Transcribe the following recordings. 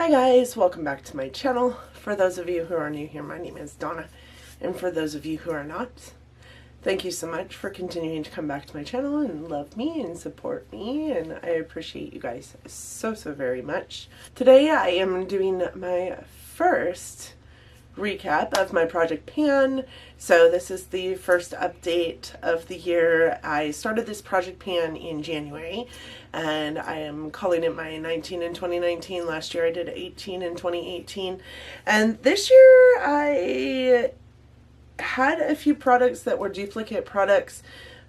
Hi guys, welcome back to my channel. For those of you who are new here, my name is Donna, and for those of you who are not, thank you so much for continuing to come back to my channel and love me and support me, and I appreciate you guys so very much. Today I am doing my first recap of my project pan. So this is the first update of the year. I started this project pan in January and I am calling it my 19 in 2019. Last year I did 18 in 2018, and this year I had a few products that were duplicate products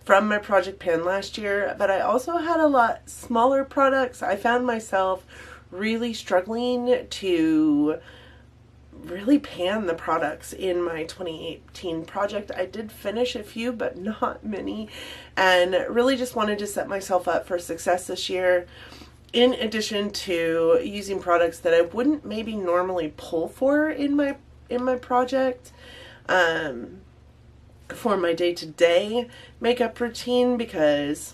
from my project pan last year, but I also had a lot smaller products. I found myself really struggling to really pan the products in my 2018 project. I did finish a few, but not many, and really just wanted to set myself up for success this year, in addition to using products that I wouldn't maybe normally pull for in my project for my day-to-day makeup routine, because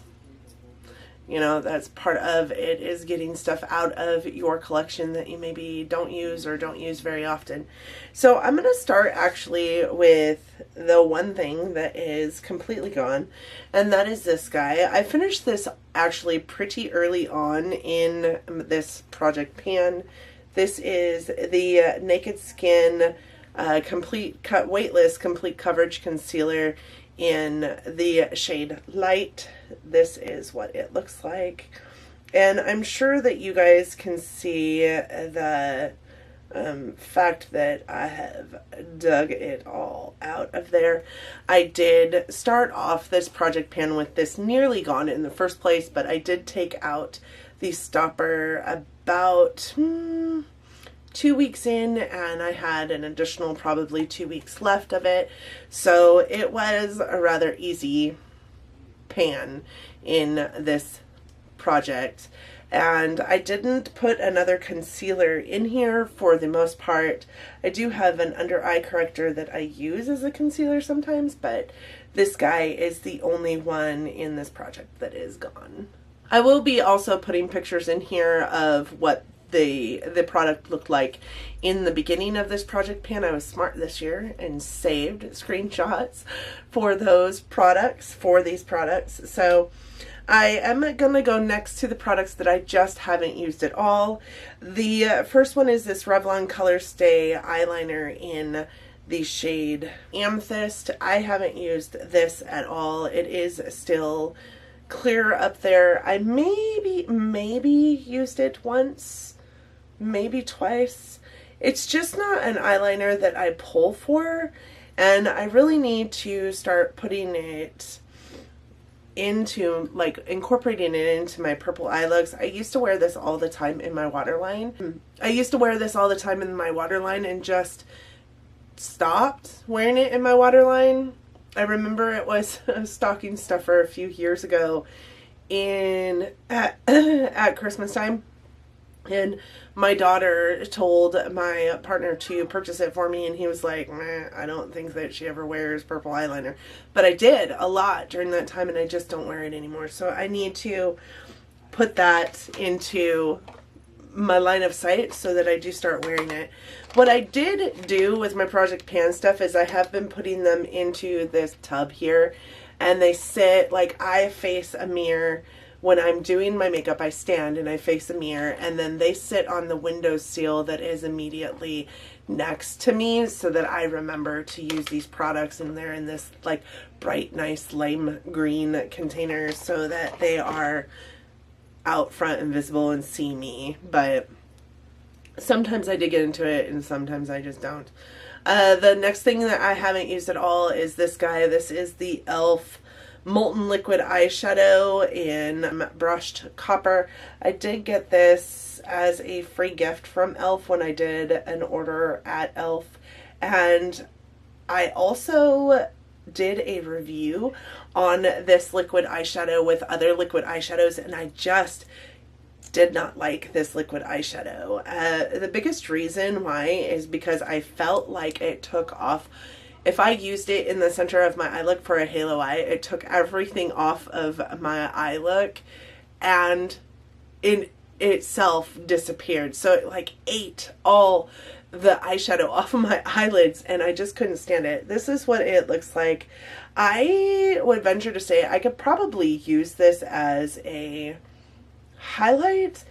you know, that's part of it, is getting stuff out of your collection that you maybe don't use or don't use very often. So I'm going to start actually with the one thing that is completely gone, and that is this guy. I finished this actually pretty early on in this project pan. This is the Naked Skin Weightless Complete Coverage Concealer in the shade Light. This is what it looks like, and I'm sure that you guys can see the fact that I have dug it all out of there. I did start off this project pan with this nearly gone in the first place, but I did take out the stopper about 2 weeks in, and I had an additional probably 2 weeks left of it, so it was a rather easy pan in this project. And I didn't put another concealer in here for the most part. I do have an under eye corrector that I use as a concealer sometimes, but this guy is the only one in this project that is gone. I will be also putting pictures in here of what the product looked like in the beginning of this project pan. I was smart this year and saved screenshots for those products, for these products. So I am gonna go next to the products that I just haven't used at all. The first one is this Revlon Color Stay eyeliner in the shade Amethyst. I haven't used this at all. It is still clear up there. I maybe used it once, maybe twice. It's just not an eyeliner that I pull for, and I really need to start putting it into, like, incorporating it into my purple eye looks. I used to wear this all the time in my waterline. And just stopped wearing it in my waterline. I remember it was a stocking stuffer a few years ago at Christmas time, and my daughter told my partner to purchase it for me, and he was like, I don't think that she ever wears purple eyeliner. But I did a lot during that time, and I just don't wear it anymore. So I need to put that into my line of sight so that I do start wearing it. What I did do with my project pan stuff is I have been putting them into this tub here, and they sit, like, I face a mirror. When I'm doing my makeup, I stand and I face a mirror, and then they sit on the windowsill that is immediately next to me, so that I remember to use these products, and they're in this, like, bright, nice lime green container so that they are out front and visible and see me. But sometimes I did get into it and sometimes I just don't. The next thing that I haven't used at all is this guy. This is the e.l.f. Molten Liquid Eyeshadow in Brushed Copper. I did get this as a free gift from e.l.f. when I did an order at e.l.f. And I also did a review on this liquid eyeshadow with other liquid eyeshadows, and I just did not like this liquid eyeshadow. The biggest reason why is because I felt like it took off. If I used it in the center of my eye look for a halo eye, it took everything off of my eye look, and itself disappeared. So it like ate all the eyeshadow off of my eyelids, and I just couldn't stand it. This is what it looks like. I would venture to say I could probably use this as a highlight,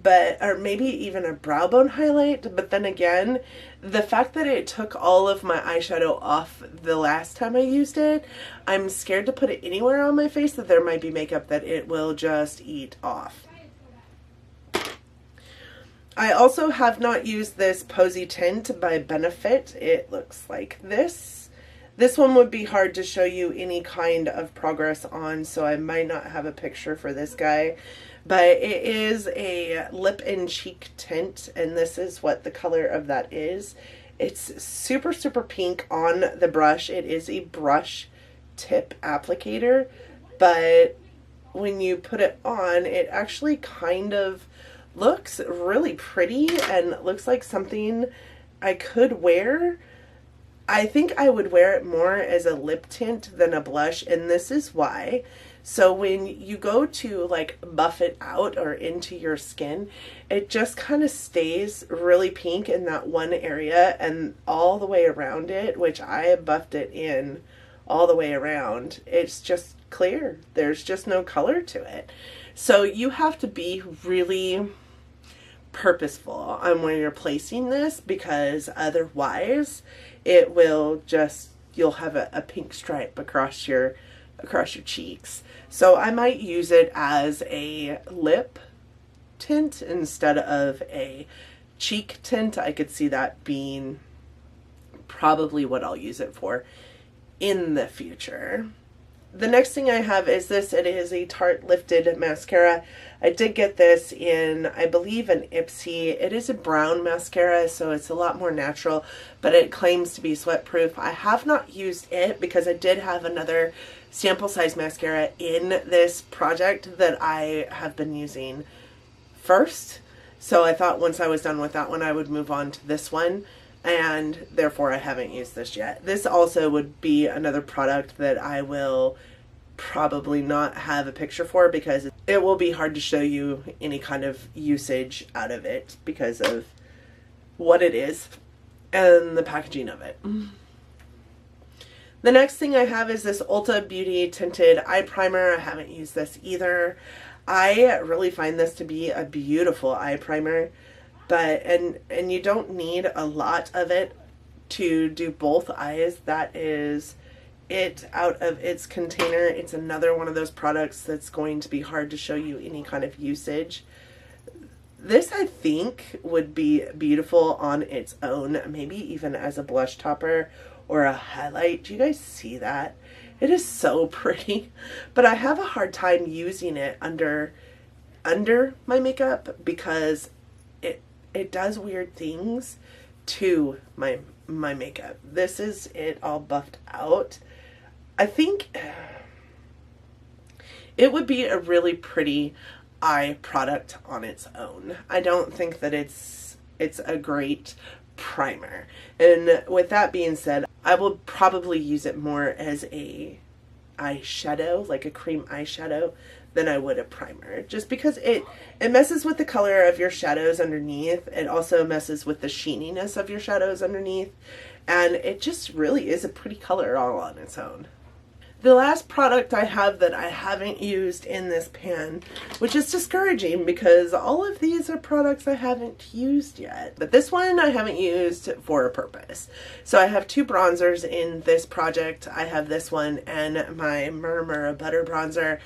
but, or maybe even a brow bone highlight. But then again, the fact that it took all of my eyeshadow off the last time I used it, I'm scared to put it anywhere on my face that there might be makeup that it will just eat off. I also have not used this Posy Tint by Benefit. It looks like this. This one would be hard to show you any kind of progress on, so I might not have a picture for this guy. But it is a lip and cheek tint, and this is what the color of that is. It's super, super pink on the brush. It is a brush tip applicator, but when you put it on, it actually kind of looks really pretty and looks like something I could wear. I think I would wear it more as a lip tint than a blush, and this is why. So when you go to like buff it out or into your skin, it just kind of stays really pink in that one area, and all the way around it, which I buffed it in all the way around, it's just clear. There's just no color to it. So you have to be really purposeful on where you're placing this, because otherwise it will just, you'll have a pink stripe across your cheeks. So I might use it as a lip tint instead of a cheek tint. I could see that being probably what I'll use it for in the future. The next thing I have is this. It is a Tarte Lifted Mascara. I did get this in, I believe, an IPSY. It is a brown mascara, so it's a lot more natural, but it claims to be sweat proof. I have not used it because I did have another sample size mascara in this project that I have been using first. So I thought once I was done with that one, I would move on to this one, and therefore I haven't used this yet. This also would be another product that I will probably not have a picture for, because it will be hard to show you any kind of usage out of it because of what it is and the packaging of it. The next thing I have is this Ulta Beauty Tinted Eye Primer. I haven't used this either. I really find this to be a beautiful eye primer, but and you don't need a lot of it to do both eyes. That is it out of its container. It's another one of those products that's going to be hard to show you any kind of usage. This, I think, would be beautiful on its own, maybe even as a blush topper or a highlight. Do you guys see that? It is so pretty, but I have a hard time using it under my makeup because it does weird things to my makeup. This is it all buffed out. I think it would be a really pretty eye product on its own. I don't think that it's a great primer. And with that being said, I will probably use it more as a eyeshadow, like a cream eyeshadow, than I would a primer, just because it messes with the color of your shadows underneath. It also messes with the sheeniness of your shadows underneath, and it just really is a pretty color all on its own. The last product I have that I haven't used in this pan, which is discouraging because all of these are products I haven't used yet, but this one I haven't used for a purpose. So I have two bronzers in this project. I have this one and my Murmur Butter Bronzer,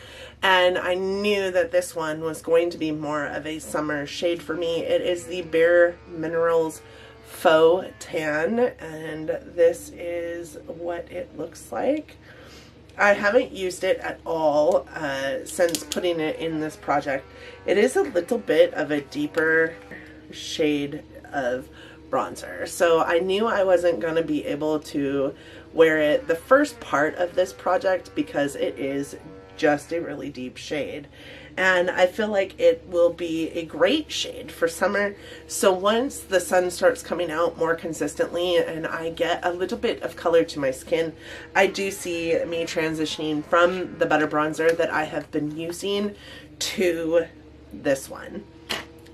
and I knew that this one was going to be more of a summer shade for me. It is the Bare Minerals Faux Tan, and this is what it looks like. I haven't used it at all since putting it in this project. It is a little bit of a deeper shade of bronzer, so I knew I wasn't going to be able to wear it the first part of this project because it is just a really deep shade. And I feel like it will be a great shade for summer. So once the sun starts coming out more consistently and I get a little bit of color to my skin, I do see me transitioning from the butter bronzer that I have been using to this one.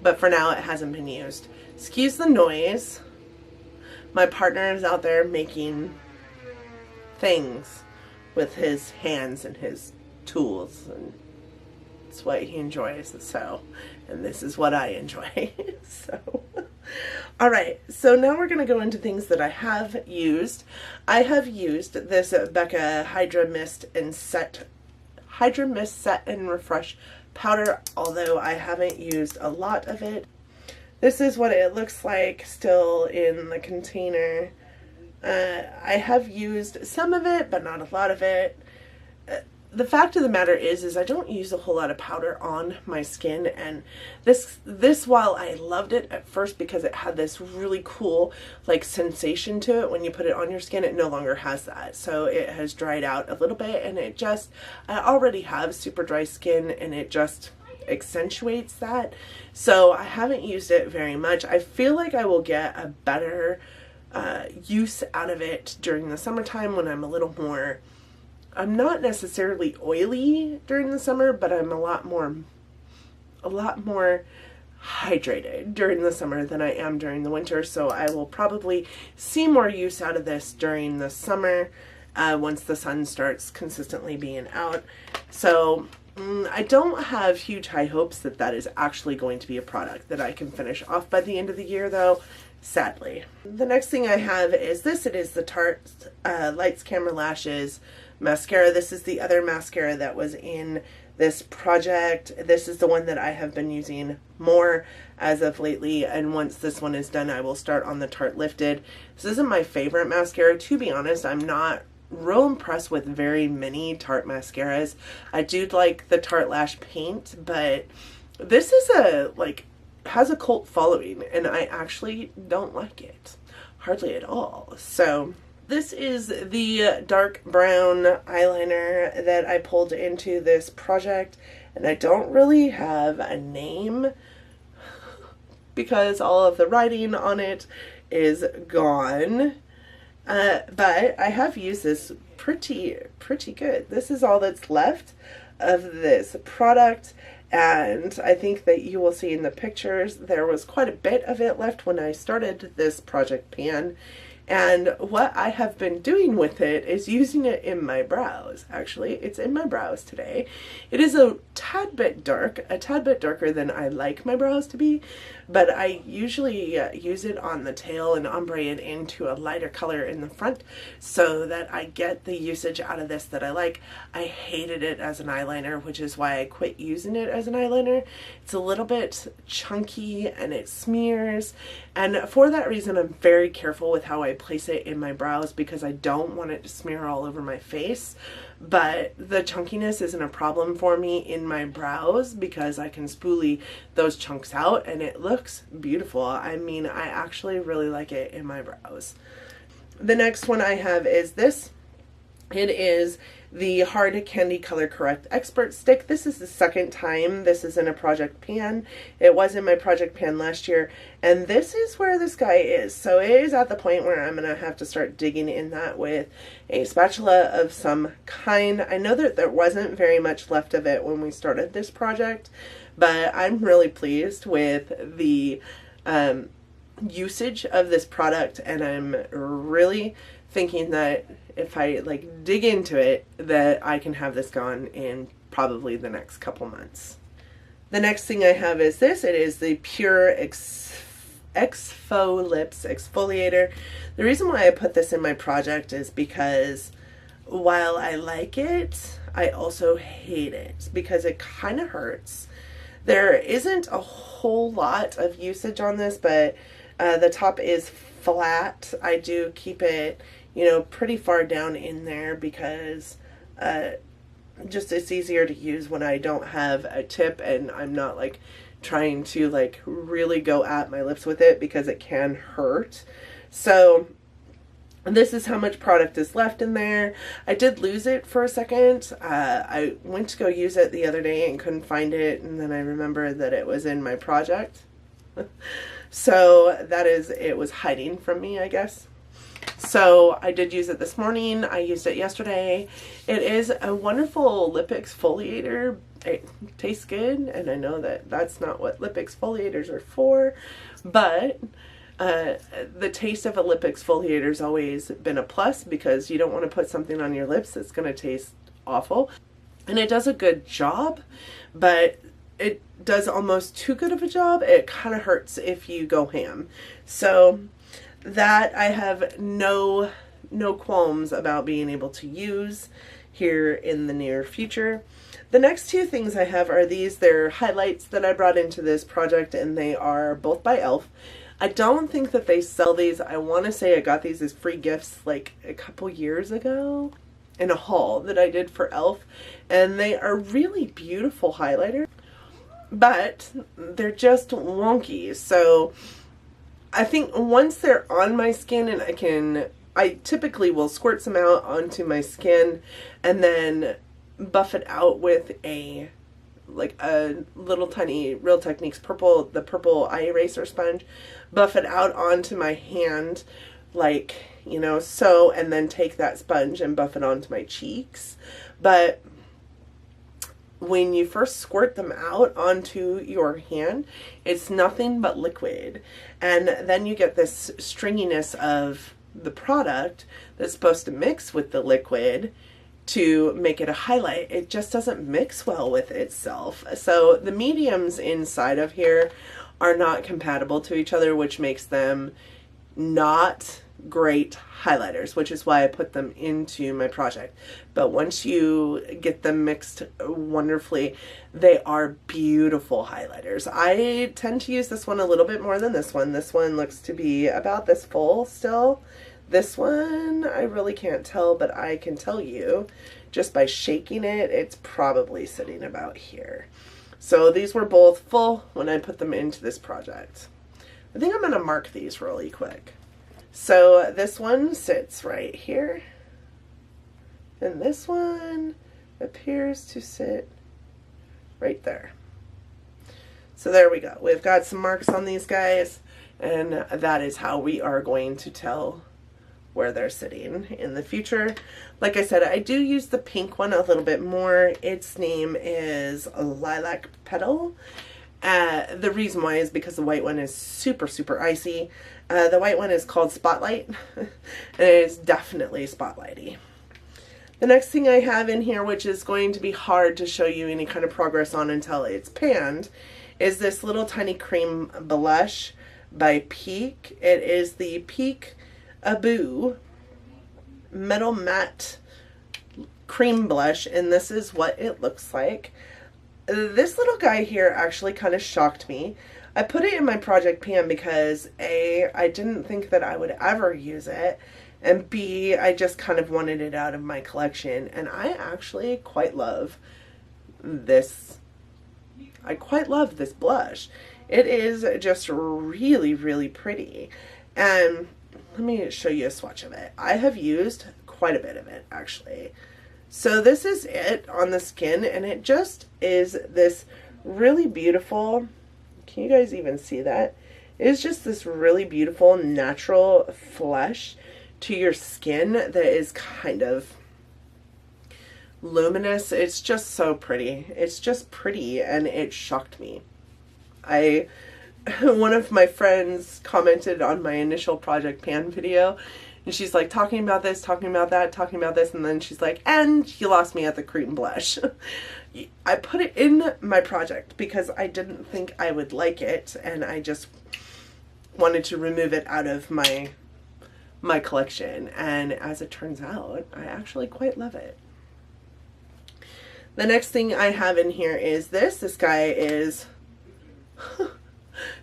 but for now it hasn't been used. Excuse the noise. My partner is out there making things with his hands and his tools, and it's what he enjoys. So, and this is what I enjoy. So, all right. So now we're going to go into things that I have used. I have used this Becca Hydra Mist Set and Refresh powder, although I haven't used a lot of it. This is what it looks like still in the container. I have used some of it, but not a lot of it. The fact of the matter is I don't use a whole lot of powder on my skin, and this while I loved it at first because it had this really cool like sensation to it when you put it on your skin, it no longer has that. So it has dried out a little bit, and I already have super dry skin, and it just accentuates that. So I haven't used it very much. I feel like I will get a better use out of it during the summertime when I'm a little more, I'm not necessarily oily during the summer, but I'm a lot more hydrated during the summer than I am during the winter. So I will probably see more use out of this during the summer once the sun starts consistently being out. So I don't have huge high hopes that that is actually going to be a product that I can finish off by the end of the year, though, sadly. The next thing I have is this. It is the Tarte Lights Camera Lashes mascara. This is the other mascara that was in this project. This is the one that I have been using more as of lately, and once this one is done, I will start on the Tarte Lifted. This isn't my favorite mascara, to be honest. I'm not real impressed with very many Tarte mascaras. I do like the Tarte Lash Paint, but this is has a cult following, and I actually don't like it hardly at all. So this is the dark brown eyeliner that I pulled into this project, and I don't really have a name because all of the writing on it is gone. But I have used this pretty good. This is all that's left of this product, and I think that you will see in the pictures there was quite a bit of it left when I started this project pan. And what I have been doing with it is using it in my brows. Actually, it's in my brows today. It is a tad bit darker than I like my brows to be, but I usually use it on the tail and ombre it into a lighter color in the front so that I get the usage out of this that I like. I hated it as an eyeliner, which is why I quit using it as an eyeliner. It's a little bit chunky and it smears, and for that reason I'm very careful with how I place it in my brows because I don't want it to smear all over my face. But the chunkiness isn't a problem for me in my brows because I can spoolie those chunks out and it looks beautiful. I mean, I actually really like it in my brows. The next one I have is this. It is the Hard Candy Color Correct Expert Stick. This is the second time this is in a project pan. It was in my project pan last year, and this is where this guy is. So it is at the point where I'm going to have to start digging in that with a spatula of some kind. I know that there wasn't very much left of it when we started this project, but I'm really pleased with the usage of this product, and I'm really thinking that if I dig into it, that I can have this gone in probably the next couple months. The next thing I have is this. It is the Pure Exfo Lips Exfoliator. The reason why I put this in my project is because while I like it, I also hate it because it kind of hurts. There isn't a whole lot of usage on this, but the top is flat. I do keep it, pretty far down in there because just it's easier to use when I don't have a tip and I'm not trying to really go at my lips with it because it can hurt. So this is how much product is left in there. I did lose it for a second. I went to go use it the other day and couldn't find it, and then I remembered that it was in my project. So it was hiding from me, I guess. So I did use it this morning. I used it yesterday. It is a wonderful lip exfoliator. it tastes good, and I know that that's not what lip exfoliators are for, but the taste of a lip exfoliator has always been a plus, because you don't want to put something on your lips that's going to taste awful. And it does a good job, but it does almost too good of a job. It kind of hurts if you go ham. So that I have no qualms about being able to use here in the near future. The next two things I have are these. They're highlights that I brought into this project, and they are both by e.l.f. I don't think that they sell these. I want to say I got these as free gifts like a couple years ago in a haul that I did for e.l.f. And they are really beautiful highlighters, but they're just wonky. So I think once they're on my skin, and I typically will squirt some out onto my skin and then buff it out with a little tiny Real Techniques the purple eye eraser sponge, buff it out onto my hand, like, you know, so, and then take that sponge and buff it onto my cheeks. But when you first squirt them out onto your hand, it's nothing but liquid, and then you get this stringiness of the product that's supposed to mix with the liquid to make it a highlight. It just doesn't mix well with itself. So the mediums inside of here are not compatible to each other, which makes them not great highlighters, which is why I put them into my project. But once you get them mixed wonderfully, they are beautiful highlighters. I tend to use this one a little bit more than this one. This one looks to be about this full still. This one, I really can't tell, but I can tell you just by shaking it, it's probably sitting about here. So these were both full when I put them into this project. I think I'm going to mark these really quick. So this one sits right here, and this one appears to sit right there. So there we go. We've got some marks on these guys, and that is how we are going to tell where they're sitting in the future. Like I said, I do use the pink one a little bit more. Its name is Lilac Petal. The reason why is because the white one is super, super icy. The white one is called Spotlight, and it is definitely spotlighty. The next thing I have in here, which is going to be hard to show you any kind of progress on until it's panned, is this little tiny cream blush by Peak. It is the Peak Abu Metal Matte Cream Blush, and this is what it looks like. This little guy here actually kind of shocked me. I put it in my project pan because A, I didn't think that I would ever use it, and B, I just kind of wanted it out of my collection, and I actually quite love this. I quite love this blush. It is just really, really pretty. And let me show you a swatch of it. I have used quite a bit of it, actually. So this is it on the skin, and it just is this really beautiful, can you guys even see that? It is just this really beautiful natural flush to your skin that is kind of luminous. It's just so pretty. It's just pretty, and it shocked me. One of my friends commented on my initial Project Pan video, and she's like talking about this, talking about that, talking about this, and then she's like, and you lost me at the cream blush. I put it in my project because I didn't think I would like it, and I just wanted to remove it out of my collection, and as it turns out, I actually quite love it. The next thing I have in here is this. This guy is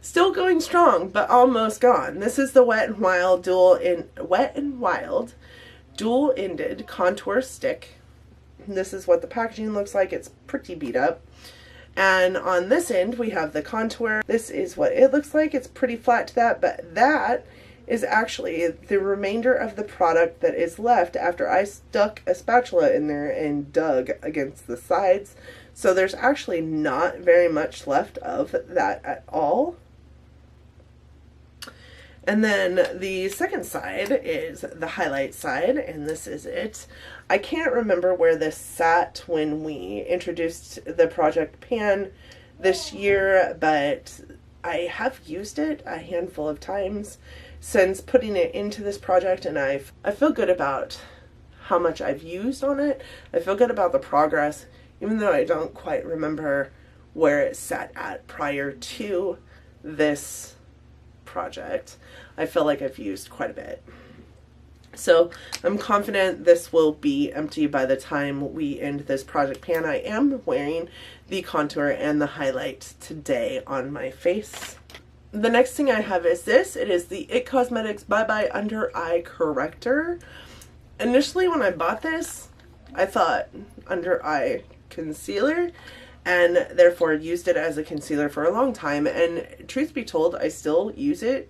still going strong, but almost gone. This is the Wet n Wild dual-ended contour stick. This is what the packaging looks like. It's pretty beat up. And on this end, we have the contour. This is what it looks like. It's pretty flat to that, but that is actually the remainder of the product that is left after I stuck a spatula in there and dug against the sides. So there's actually not very much left of that at all. And then the second side is the highlight side, and this is it. I can't remember where this sat when we introduced the project pan this year, but I have used it a handful of times since putting it into this project, and I feel good about how much I've used on it. I feel good about the progress, even though I don't quite remember where it sat at prior to this project. I feel like I've used quite a bit. So I'm confident this will be empty by the time we end this project pan. I am wearing the contour and the highlight today on my face. The next thing I have is this. It is the IT Cosmetics Bye Bye Under Eye Corrector. Initially when I bought this, I thought under eye concealer, and therefore used it as a concealer for a long time. And truth be told, I still use it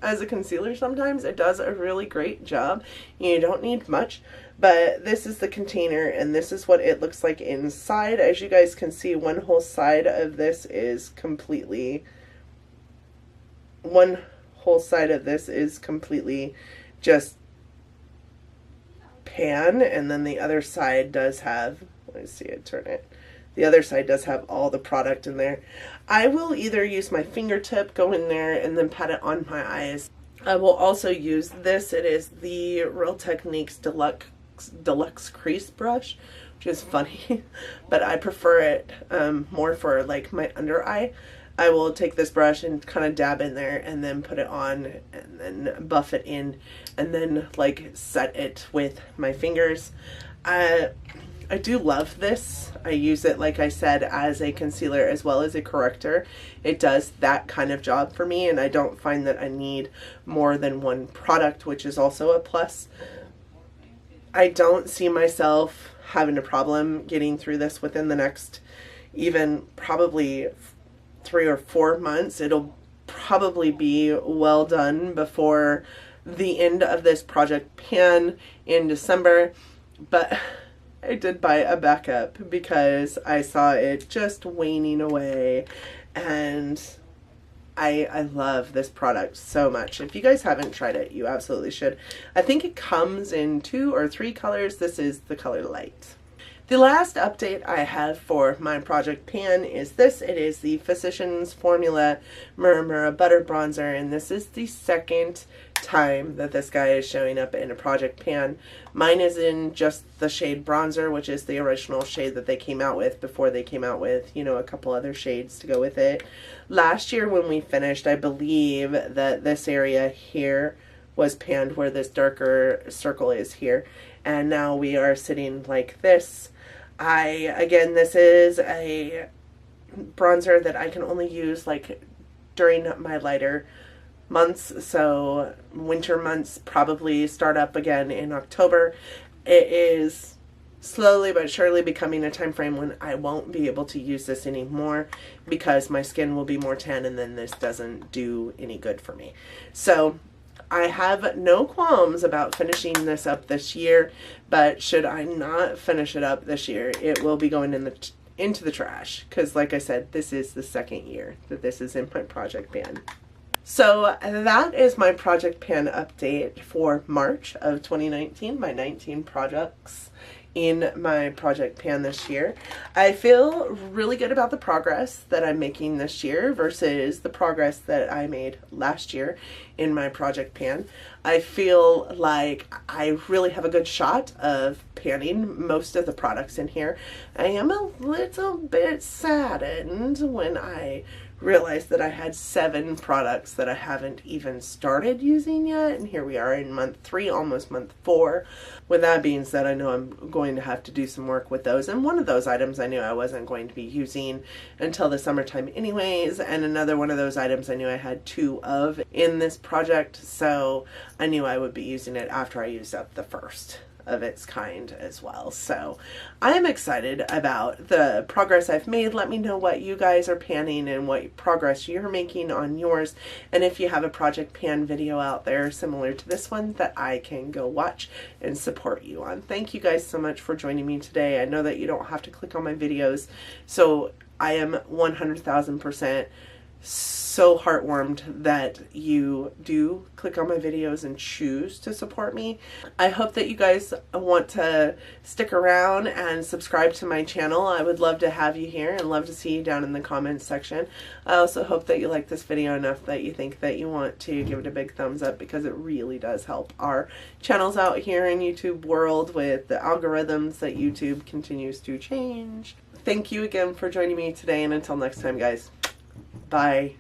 as a concealer sometimes. It does a really great job. You don't need much, but this is the container, and this is what it looks like inside. As you guys can see, one whole side of this is completely just pan, and then the other side does have, let's see it, turn it. The other side does have all the product in there. I will either use my fingertip, go in there, and then pat it on my eyes. I will also use this. It is the Real Techniques Deluxe Crease Brush, which is funny, but I prefer it more for like my under eye. I will take this brush and kind of dab in there and then put it on and then buff it in and then like set it with my fingers. I do love this. I use it, like I said, as a concealer as well as a corrector. It does that kind of job for me, and I don't find that I need more than one product, which is also a plus. I don't see myself having a problem getting through this within the next even probably 3 or 4 months. It'll probably be well done before the end of this project pan in December, but I did buy a backup because I saw it just waning away, and I love this product so much. If you guys haven't tried it, you absolutely should. I think it comes in 2 or 3 colors. This is the color Light. The last update I have for my project pan is this. It is the Physicians Formula Murmura Butter Bronzer, and this is the second time that this guy is showing up in a project pan. Mine is in just the shade Bronzer, which is the original shade that they came out with before they came out with, you know, a couple other shades to go with it. Last year when we finished, I believe that this area here was panned where this darker circle is here, and now we are sitting like this. Again, this is a bronzer that I can only use like during my lighter months, so winter months probably start up again in October. It is slowly but surely becoming a time frame when I won't be able to use this anymore because my skin will be more tan, and then this doesn't do any good for me. So I have no qualms about finishing this up this year, but should I not finish it up this year, it will be going into the trash, because like I said, this is the second year that this is in my project pan. So that is my project pan update for March of 2019, my 19 projects in my project pan this year. I feel really good about the progress that I'm making this year versus the progress that I made last year in my project pan. I feel like I really have a good shot of panning most of the products in here. I am a little bit saddened when I realized that I had 7 products that I haven't even started using yet, and here we are in month 3, almost month 4. With that being said, I know I'm going to have to do some work with those, and one of those items I knew I wasn't going to be using until the summertime anyways, and another one of those items I knew I had 2 of in this project, so I knew I would be using it after I used up the first of its kind as well. So I am excited about the progress I've made. Let me know what you guys are panning and what progress you're making on yours, and if you have a project pan video out there similar to this one that I can go watch and support you on. Thank you guys so much for joining me today. I know that you don't have to click on my videos, so I am 100,000% so heartwarmed that you do click on my videos and choose to support me. I hope that you guys want to stick around and subscribe to my channel. I would love to have you here and love to see you down in the comments section. I also hope that you like this video enough that you think that you want to give it a big thumbs up, because it really does help our channels out here in YouTube world with the algorithms that YouTube continues to change. Thank you again for joining me today, and until next time, guys, bye.